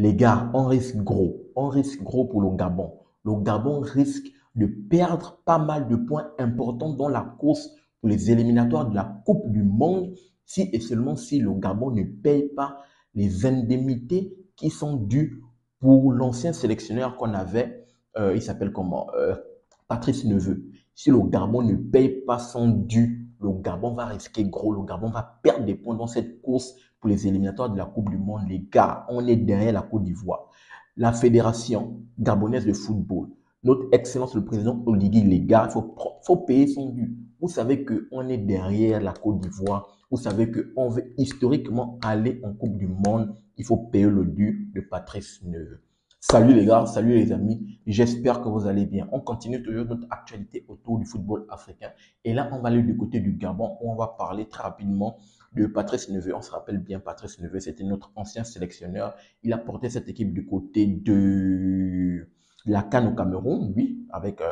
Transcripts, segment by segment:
Les gars, on risque gros. On risque gros pour le Gabon. Le Gabon risque de perdre pas mal de points importants dans la course pour les éliminatoires de la Coupe du Monde si et seulement si le Gabon ne paye pas les indemnités qui sont dues pour l'ancien sélectionneur qu'on avait, il s'appelle comment Patrice Neveu. Si le Gabon ne paye pas son dû, le Gabon va risquer gros. Le Gabon va perdre des points dans cette course pour les éliminatoires de la Coupe du Monde. Les gars, on est derrière la Côte d'Ivoire. La Fédération gabonaise de football, notre excellence le président Oligui, les gars, il faut payer son dû. Vous savez qu'on est derrière la Côte d'Ivoire. Vous savez qu'on veut historiquement aller en Coupe du Monde. Il faut payer le dû de Patrice Neveu. Salut les gars, salut les amis, j'espère que vous allez bien. On continue toujours notre actualité autour du football africain. Et là, on va aller du côté du Gabon où on va parler très rapidement de Patrice Neveu. On se rappelle bien, Patrice Neveu, c'était notre ancien sélectionneur. Il a porté cette équipe du côté de la CAN au Cameroun, oui, avec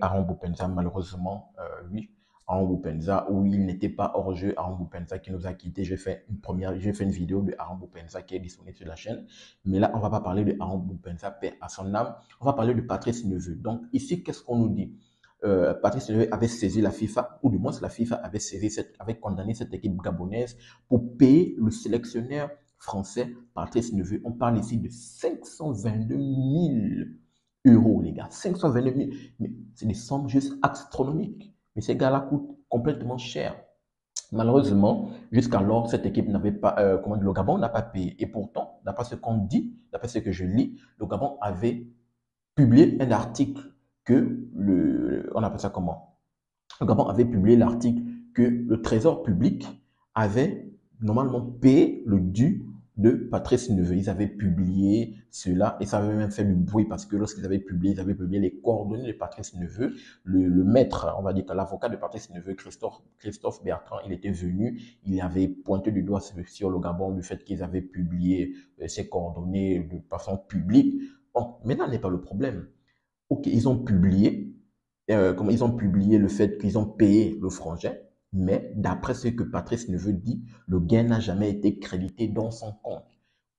Aaron Boupendza, malheureusement, oui. Aaron Boupendza, où il n'était pas hors jeu, Aaron Boupendza qui nous a quittés. J'ai fait une vidéo de Aaron Boupendza qui est disponible sur la chaîne. Mais là, on ne va pas parler de Aaron Boupendza, paix à son âme. On va parler de Patrice Neveu. Donc ici, qu'est-ce qu'on nous dit? Patrice Neveu avait saisi la FIFA, ou du moins la FIFA avait condamné cette équipe gabonaise pour payer le sélectionneur français Patrice Neveu. On parle ici de 522 000 euros, les gars. 522 000. Mais c'est des sommes juste astronomiques. Mais ces gars-là coûtent complètement cher. Malheureusement, jusqu'alors, cette équipe n'avait pas, comment dire, le Gabon n'a pas payé. Et pourtant, d'après ce qu'on dit, d'après ce que je lis, le Gabon avait publié un article on appelle ça comment? Le Gabon avait publié l'article que le Trésor public avait normalement payé le dû de Patrice Neveu. Ils avaient publié cela et ça avait même fait du bruit parce que lorsqu'ils avaient publié, ils avaient publié les coordonnées de Patrice Neveu. Le maître, on va dire que l'avocat de Patrice Neveu, Christophe Bertrand, il était venu, il avait pointé du doigt sur le Gabon du fait qu'ils avaient publié ces coordonnées de façon publique. Bon, mais là n'est pas le problème. Ok, ils ont publié le fait qu'ils ont payé le frangin, mais d'après ce que Patrice Neveu dit, le gain n'a jamais été crédité dans son compte.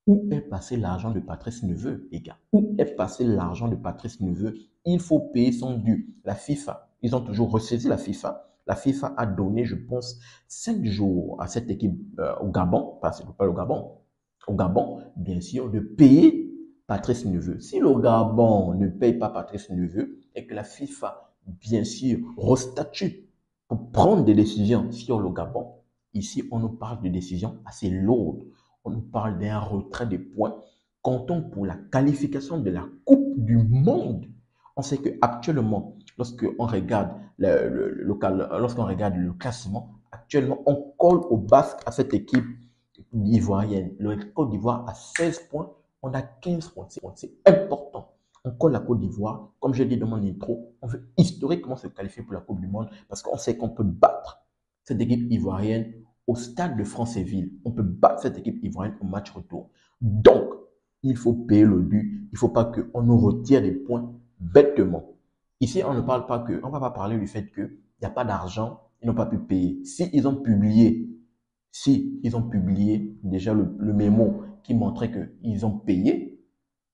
Où est passé l'argent de Patrice Neveu, les gars? Où est passé l'argent de Patrice Neveu? Il faut payer son dû. La FIFA, ils ont toujours ressaisi la FIFA. La FIFA a donné, je pense, 5 jours à cette équipe au Gabon, pas au Gabon, au Gabon, bien sûr, de payer Patrice Neveu. Si le Gabon ne paye pas Patrice Neveu et que la FIFA, bien sûr, restatue pour prendre des décisions sur le Gabon, ici, on nous parle de décisions assez lourdes. On nous parle d'un retrait de points. Comptons pour la qualification de la Coupe du Monde. On sait qu'actuellement, lorsqu'on regarde lorsqu'on regarde le classement, actuellement, on colle au basque à cette équipe ivoirienne. Le Côte d'Ivoire a 16 points, on a 15 points. C'est important. On colle la Côte d'Ivoire. Comme je dit dans mon intro, on veut historiquement se qualifier pour la Coupe du Monde parce qu'on sait qu'on peut battre cette équipe ivoirienne au stade de Franceville. On peut battre cette équipe ivoirienne au match retour. Donc, il faut payer le dû. Il ne faut pas qu'on nous retire des points bêtement. Ici, on ne parle pas on va pas parler du fait qu'il n'y a pas d'argent, ils n'ont pas pu payer. Si ils ont publié déjà le mémo qui montrait qu'ils ont payé,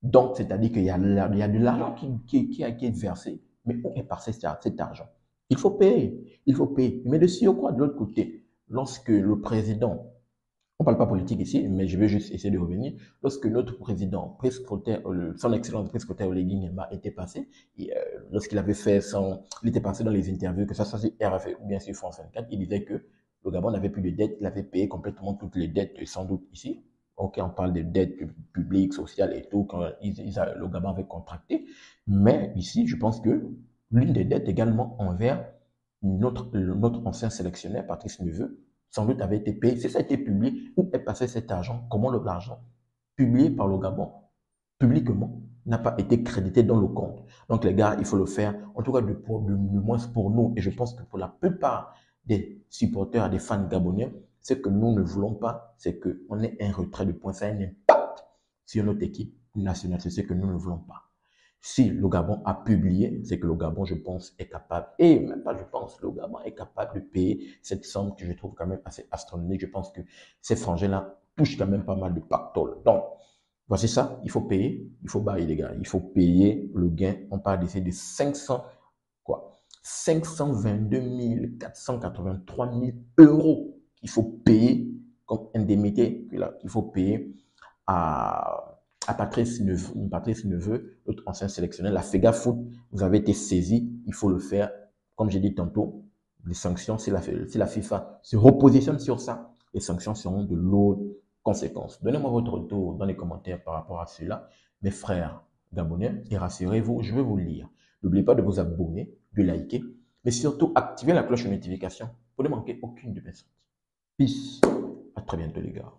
donc c'est-à-dire qu'il y a de l'argent qui a été versé, mais où est passé cet argent? Il faut payer, il faut payer. Mais de surcroît, de l'autre côté, lorsque le président, on ne parle pas politique ici, mais je vais juste essayer de revenir. Lorsque notre président, son excellence Prescoter Oligui Nguema était passé, lorsqu'il avait il était passé dans les interviews, que ça soit sur RFI ou bien sur France 24, il disait que le Gabon n'avait plus de dettes, il avait payé complètement toutes les dettes, sans doute ici. Ok, on parle de dettes publiques, sociales et tout, quand le Gabon avait contracté. Mais ici, je pense que l'une des dettes également envers notre ancien sélectionneur, Patrice Neveu, sans doute avait été payé. Si ça a été publié, où est passé cet argent? Comment l'argent publié par le Gabon, publiquement, n'a pas été crédité dans le compte? Donc les gars, il faut le faire, en tout cas du moins pour nous, et je pense que pour la plupart des supporters, des fans gabonais, ce que nous ne voulons pas, c'est qu'on ait un retrait de points, ça a un impact sur notre équipe nationale, c'est ce que nous ne voulons pas. Si le Gabon a publié, c'est que le Gabon, je pense, est capable, et même pas je pense, le Gabon est capable de payer cette somme que je trouve quand même assez astronomique. Je pense que ces frangins-là touchent quand même pas mal de pactole. Donc, Voici ça, il faut payer, il faut bailler les gars, il faut payer le gain. On parle d'ici de 500, quoi, 522 483 000 euros qu'il faut payer comme indemnité, qu'il faut payer à Patrice Neveu, notre ancien sélectionneur. La FEGA Foot, vous avez été saisi, il faut le faire. Comme j'ai dit tantôt, les sanctions, si la FIFA se repositionne sur ça, les sanctions seront de lourdes conséquences. Donnez-moi votre retour dans les commentaires par rapport à cela, mes frères gabonais, et rassurez-vous, je vais vous lire. N'oubliez pas de vous abonner, de liker, mais surtout activer la cloche de notification pour ne manquer aucune de mes sorties. Peace. À très bientôt les gars.